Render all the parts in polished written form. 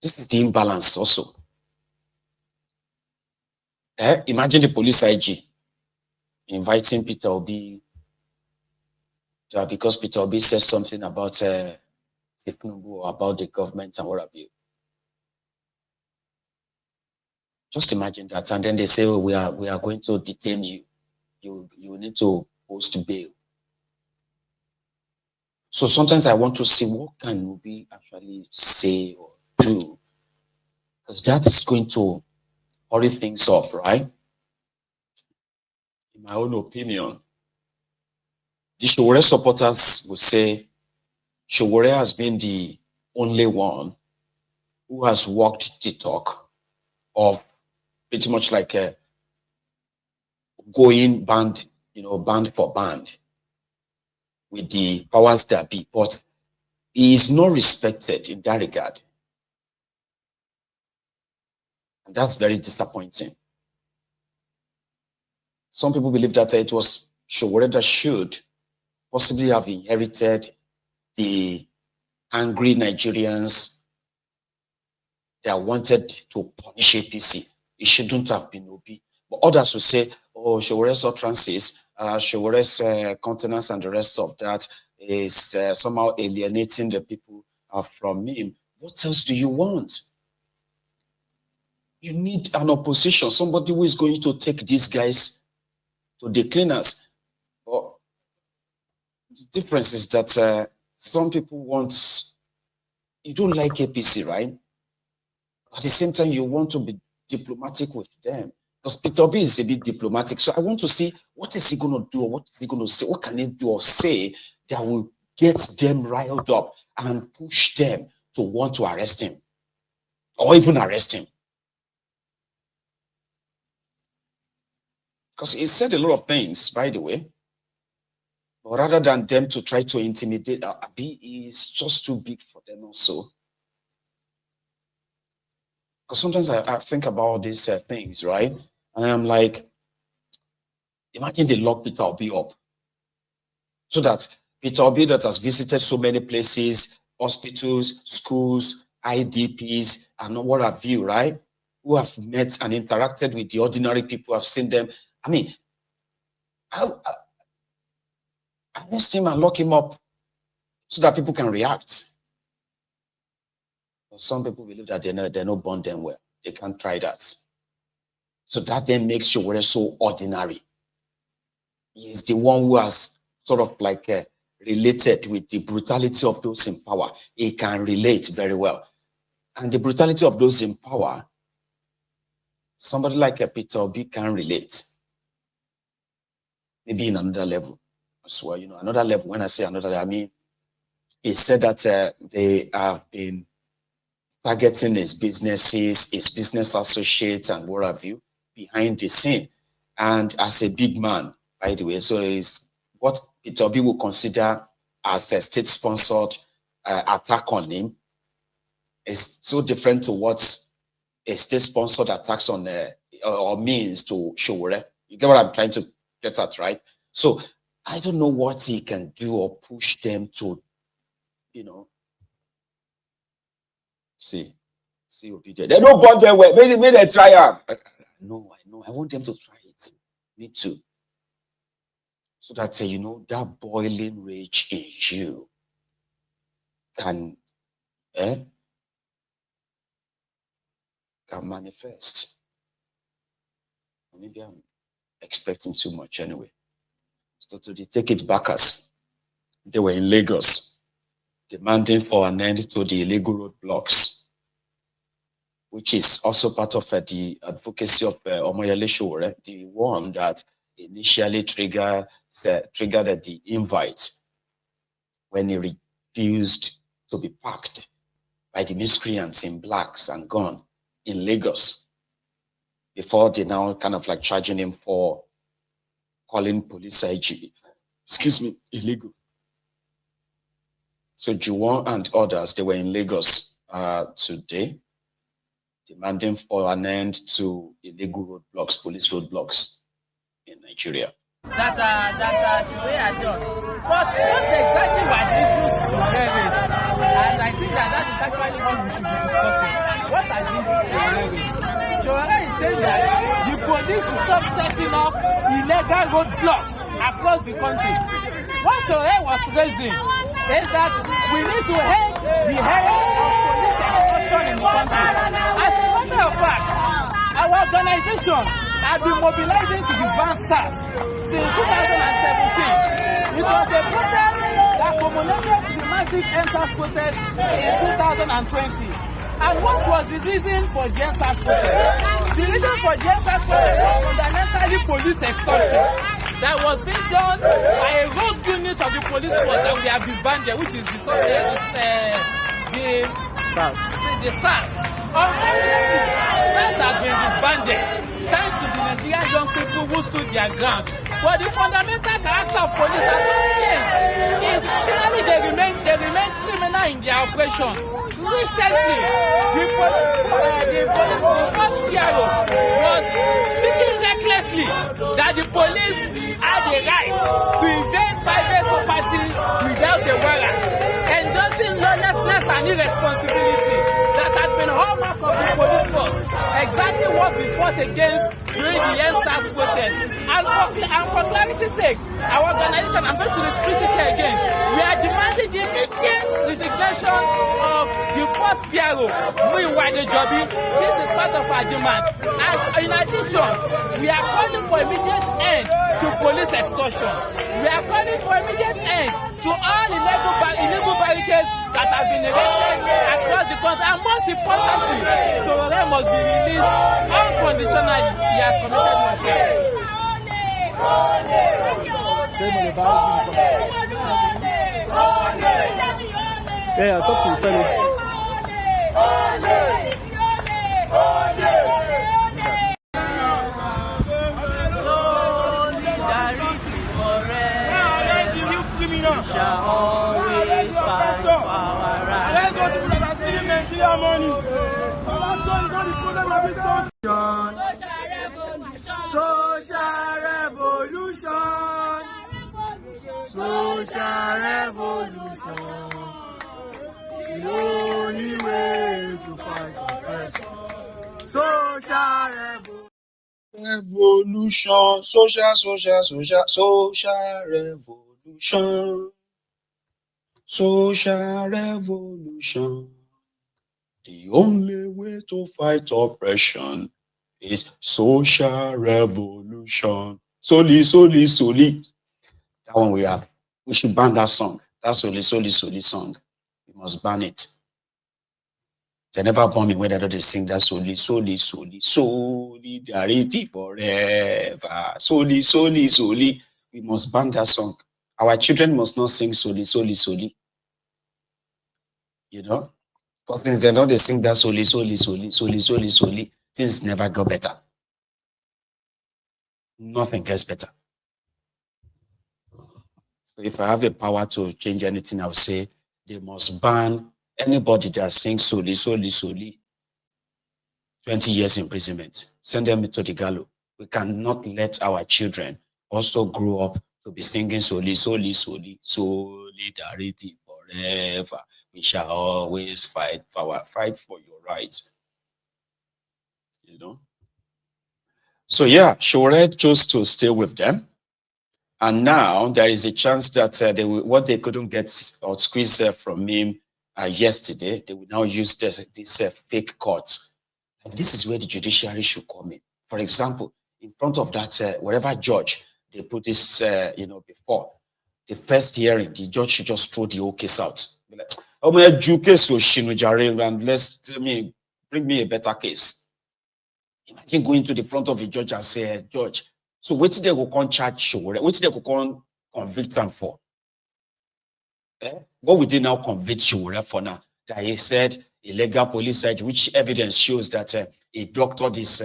This is the imbalance also. Imagine the police IG inviting Peter Obi because Peter Obi says something about Tinubu or about the government and what have you. Just imagine that, and then they say, oh, we are going to detain you. You need to post bail. So sometimes I want to see what can we actually say or do, because that is going to hurry things up, right? In my own opinion, the Sowore supporters will say Sowore has been the only one who has walked the talk of pretty much like going band for band with the powers that be, but he is not respected in that regard. And that's very disappointing. Some people believe that it was Sowore that should possibly have inherited the angry Nigerians that wanted to punish APC. It shouldn't have been Obi. But others will say, oh, Showore's utterances, Showore's countenance and the rest of that is somehow alienating the people from him. What else do you want? You need an opposition, somebody who is going to take these guys to the cleaners. But the difference is that some people you don't like APC, right? At the same time, you want to be diplomatic with them. Because Peter Obi is a bit diplomatic. So I want to see, what is he going to do? Or what is he going to say? What can he do or say that will get them riled up and push them to want to arrest him? Or even arrest him? Because he said a lot of things, by the way. But rather than them to try to intimidate, Abi is just too big for them also. Because sometimes I think about these things, right? And I'm like, imagine they lock Peter Obi up. So that Peter Obi that has visited so many places, hospitals, schools, IDPs, and what have you, right? Who have met and interacted with the ordinary people, have seen them. I mean, I arrest him and lock him up so that people can react. But some people believe that they're not born them well. They can't try that. So that then makes Sowore so ordinary. He is the one who has sort of like related with the brutality of those in power. He can relate very well. And the brutality of those in power, somebody like Peter Obi can relate. Maybe in another level as well. You know, another level, when I say another level, I mean, he said that they have been targeting his businesses, his business associates, and what have you, behind the scene. And as a big man, by the way, so it's what Peter Obi will consider as a state-sponsored attack on him is so different to what a state-sponsored attacks on or means to Sowore. You get what I'm trying to get at, right? So I don't know what he can do or push them to, you know. See, obedient. They don't want their way. Maybe they try out. I know. I want them to try it. Me too. So that, you know, that boiling rage in you can manifest. Maybe I'm expecting too much anyway. So to take it back as they were in Lagos, demanding for an end to the illegal roadblocks, which is also part of the advocacy of Omoyele Sowore, the one that initially triggered the invite when he refused to be packed by the miscreants in blacks and gone in Lagos, before they now kind of like charging him for calling police IG, illegal. So Juwon and others, they were in Lagos today, demanding for an end to illegal roadblocks, police roadblocks in Nigeria. That's the way I done. But what exactly were the issues to raise? And I think that is actually what we should be discussing. what agreement is Sowore with? Sowore is saying that the police should stop setting up illegal roadblocks across the country. What Sowore was raising is that we need to end the heritage of police extortion in the country. As a matter of fact, our organization has been mobilizing to disband SARS since 2017. It was a protest that culminated to the massive EndSARS protest in 2020. And what was the reason for the EndSARS protest? The reason for the EndSARS protest was fundamentally police extortion that was being done by a rogue unit of the police force that we have disbanded, which is the SARS. Unfortunately, SARS has been disbanded thanks to the Nigerian young people who stood their ground. But the fundamental character of police has not changed. Essentially, they remain criminal in their operation. Recently, the first PRO was speaking recklessly that the police had the right to invade private property without a warrant, endorsing lawlessness and irresponsibility that has been hallmark of the police force. Exactly what we fought against during the EndSARS protest. And for clarity's sake, our organization, I'm going to repeat it here again, we are demanding the immediate resignation of the first PRO, Muyiwa Jobi. This is part of our demand. And in addition, we are calling for immediate end to police extortion. We are calling for immediate end to all illegal barricades that have been erected across the country. And most importantly, Sowore must be released unconditionally. He has committed no offense. Yeah, talk to the fellow. Shall always fight for our rights. Social revolution. Social revolution. The only way to fight oppression. Social revolution. Social revolution. Social revolution. The only way to fight oppression is social revolution. Soli. That one we should ban that song. That Soli song. We must ban it. They never ban me when they sing that Soli. Solidarity forever. Soli. We must ban that song. Our children must not sing Soli. You know? Because since they know they sing that Soli, things never go better. Nothing gets better. So if I have the power to change anything, I would say they must ban anybody that sings Soli, 20 years imprisonment. Send them to the gallows. We cannot let our children also grow up to be singing Soli, solidarity forever. We shall always fight for your rights. You know? So yeah, Sowore chose to stay with them. And now there is a chance that what they couldn't get or squeeze from him yesterday, they will now use this fake court. And this is where the judiciary should come in. For example, in front of that, whatever judge they put this, before the first hearing, the judge should just throw the whole case out. Be like, oh my case and bring me a better case. Imagine going to the front of the judge and say, Judge, so what did they go on charge Sowore? What did they go on convict him for? What would they now convict Sowore for now? That he said illegal police search, which evidence shows that he doctored his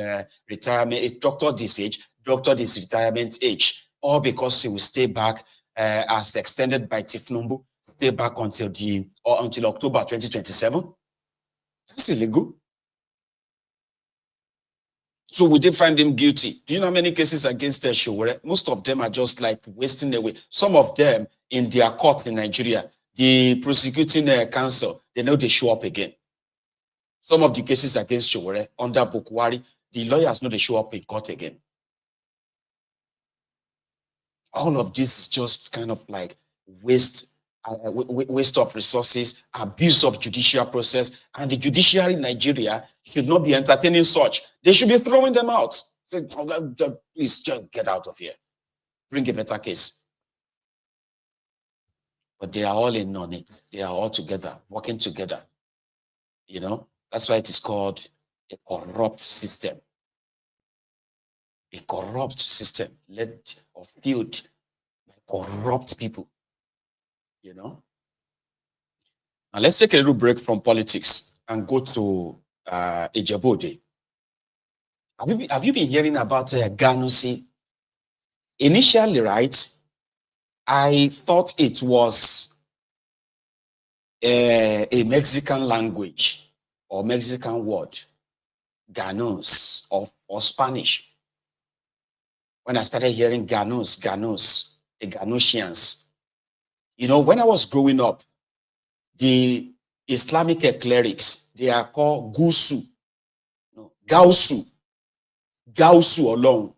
retirement, he doctored this age, doctored his retirement age, all because he will stay back as extended by Tifnumbu, stay back until October 2027. That's illegal. So would they find him guilty? Do you know how many cases against Sowore? Most of them are just like wasting away. Some of them in their court in Nigeria, the prosecuting counsel, they know they show up again. Some of the cases against Sowore under Bukwari, the lawyers know they show up in court again. All of this is just kind of like waste of resources, abuse of judicial process, and the judiciary in Nigeria should not be entertaining such. They should be throwing them out. Say, please just get out of here. Bring a better case. But they are all in on it. They are all together, working together. You know, that's why it is called a corrupt system. A corrupt system led or fueled by corrupt people. You know. Now let's take a little break from politics and go to Ijebode. Have you been hearing about GANUSI? Initially, right, I thought it was a Mexican language or Mexican word, GANUS or Spanish. When I started hearing GANUS, the Ganusians. You know, when I was growing up, the Islamic clerics, they are called Gusu. No, Gausu alone.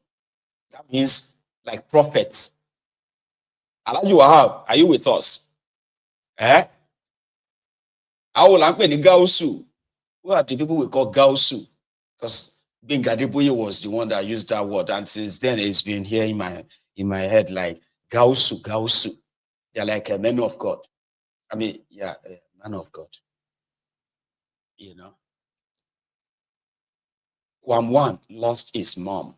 That means like prophets. Alhaji Wahab, are you with us? How will I the Gausu? Who are the people we call Gausu? Because Bingadiboye was the one that used that word, and since then it's been here in my head like Gausu. They're like a man of God. I mean, yeah, a man of God. You know. Kwamwan lost his mom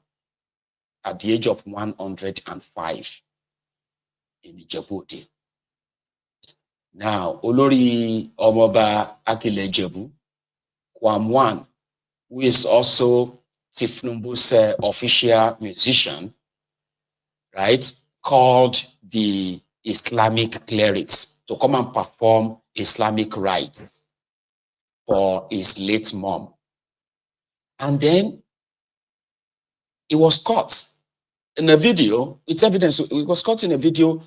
at the age of 105 in Ijebode. Now, Olori Omoba Akilejebu, Kwamwan, who is also Tifnumbu's official musician, right, called the Islamic Clerics to come and perform Islamic rites for his late mom. And then he was caught in a video. It's evidence. He was caught in a video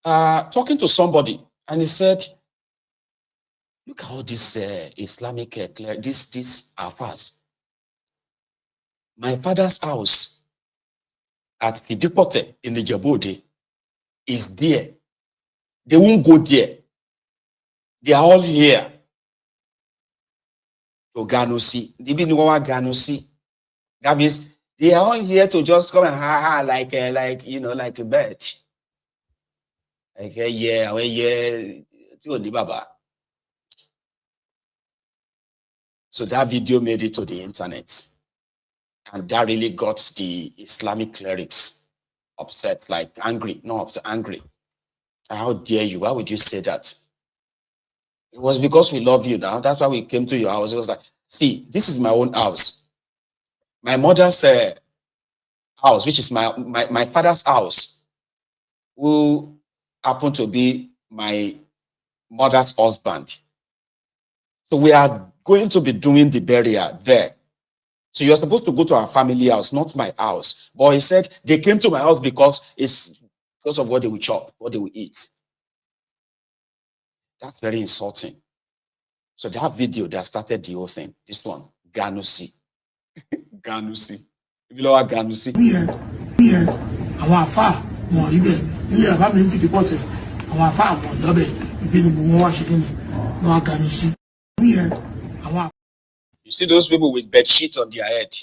talking to somebody, and he said, "Look at all this Islamic this affairs. My father's house at Idipote in the Ijebode is there. They won't go there. They are all here to GANUSI. They didn't know what GANUSI. That means they are all here to just come and like you know, like a bird. Like yeah. So that video made it to the internet, and that really got the Islamic clerics upset, like angry. No, upset, angry. How dare you? Why would you say that? It was because we love you now. That's why we came to your house. It was like, see, this is my own house. My mother's house, which is my father's house, who happened to be my mother's husband. So we are going to be doing the burial there. So you're supposed to go to our family house, not my house. But he said they came to my house because of what they will chop, what they will eat. That's very insulting. So that video that started the whole thing, this one, GANUSI. GANUSI. If you know what GANUSI. Àwọn àfáà wọn rí bẹ́ẹ̀ nílé bàbá mi ń fi dìpọ́tẹ̀ àwọn àfáà wọn lọ́bẹ̀ ìgbénugbò wọn wá ṣe kí ni wọn GANUSI. You see those people with bed sheet on their head.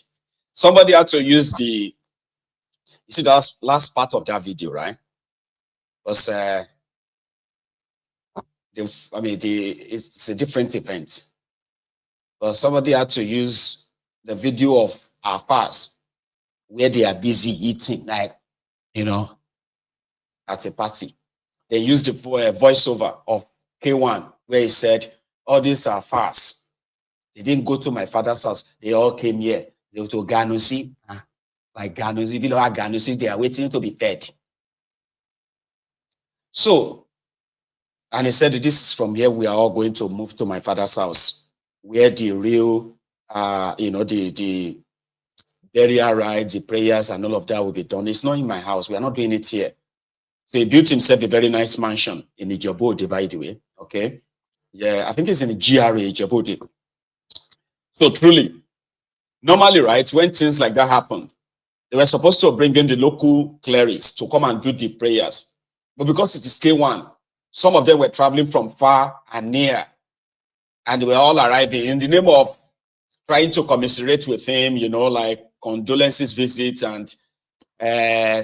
Somebody had to use you see that last part of that video, right? Was it's a different event. But somebody had to use the video of our past where they are busy eating, like, you know, at a party. They used the voiceover of K1 where he said, all these are fast. They didn't go to my father's house. They all came here. They were to GANUSI. Like GANUSI, if you know how GANUSI, they are waiting to be fed. So, and he said, this is from here, we are all going to move to my father's house, where the real, the burial rites, the prayers, and all of that will be done. It's not in my house. We are not doing it here. So he built himself a very nice mansion in Ijebode, by the way. Okay. Yeah, I think it's in the GRA, Ijebode. So truly, normally, right, when things like that happen, they were supposed to bring in the local clerics to come and do the prayers. But because it is K1, some of them were traveling from far and near, and they were all arriving in the name of trying to commiserate with him, you know, like condolences visits and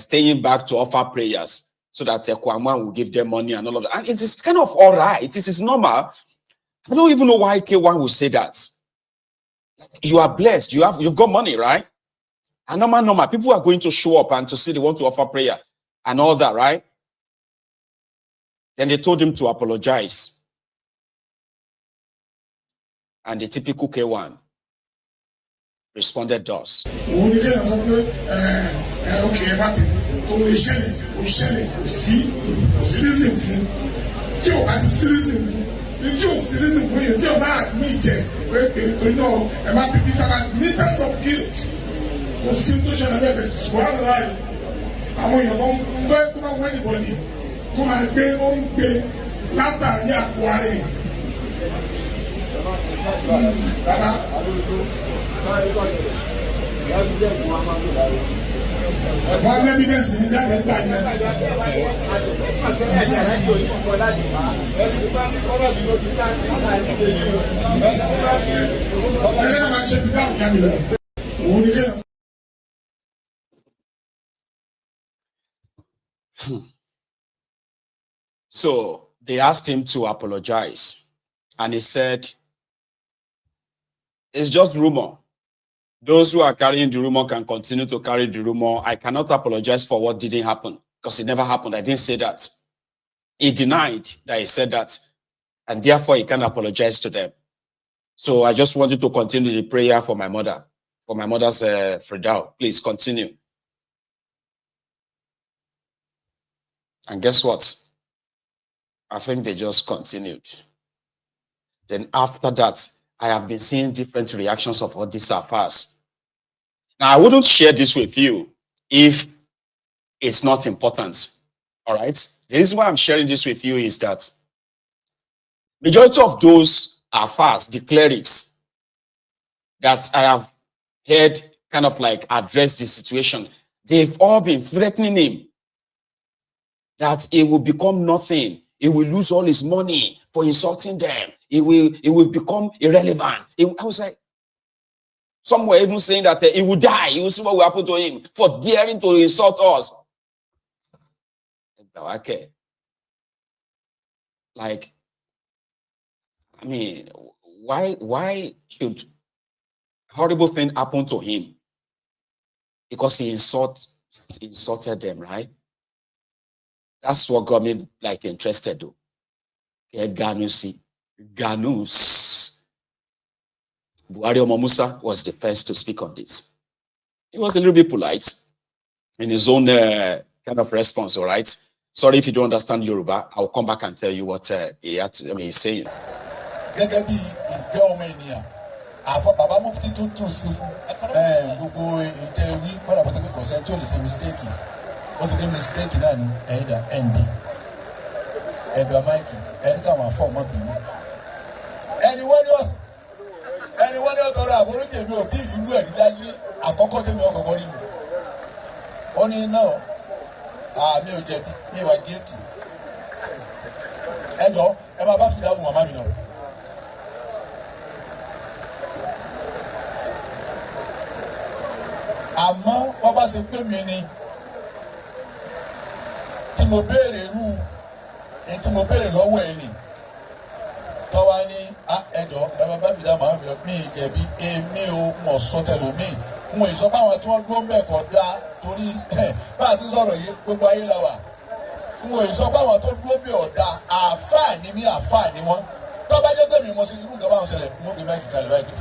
staying back to offer prayers so that Kwama will give them money and all of that. And it is kind of all right. It is normal. I don't even know why K1 will say that. You are blessed. You've got money, right? And normal. People are going to show up and to say they want to offer prayer and all that, right? Then they told him to apologize. And the typical K1 responded thus. One evidence in that So they asked him to apologize, and he said, "It's just rumor. Those who are carrying the rumor can continue to carry the rumor. I cannot apologize for what didn't happen because it never happened. I didn't say that." He denied that he said that, and therefore he can't apologize to them. So I just wanted to continue the prayer for my mother, for my mother's Fredal. Please continue. And guess what? I think they just continued. Then after that, I have been seeing different reactions of all these affairs. Now, I wouldn't share this with you if it's not important. All right? The reason why I'm sharing this with you is that majority of those affairs, the clerics that I have heard kind of like address the situation, they've all been threatening him that it will become nothing. He will lose all his money for insulting them. It will become irrelevant. I was like, some were even saying that he will die. He will see what will happen to him for daring to insult us. Okay. Like, I mean, why should horrible thing happen to him? Because he insulted them, right? That's what got me like interested though. Okay, GANUSI. GANUS. Buhari Omomusa was the first to speak on this. He was a little bit polite in his own kind of response, all right? Sorry if you don't understand Yoruba. I'll come back and tell you what he's saying. What's the mistake in either ending? Anyone else or only no. Me were guilty. And yo, am I about to that woman? Àmọ́ wọ́n bá ṣe pé mi ni tí mo béèrè irú ní tí mo béèrè lọ́wọ́ ẹ̀ ni tọ́wá ní ẹ̀jọ̀ ẹ bá mi dá màá mi lọ mí ìjẹ̀bi èmi ò mọ̀ sọ́tẹ̀lómi mo ìsọ pé àwọn tí wọ́n dúró ń bẹ̀ kọ́ dá torí bá a ti sọ̀rọ̀ yìí gbogbo ayé la wà mo ìsọ pé àwọn tó dúró ń bẹ̀ ọ̀dà àáfàá ni mí àáfàá ni wọ́n tọ́ba jẹ́ pé mi mo ṣe irú nǹkan báwọn ṣẹlẹ̀ mo gbé máìkì kalẹ̀ báyìí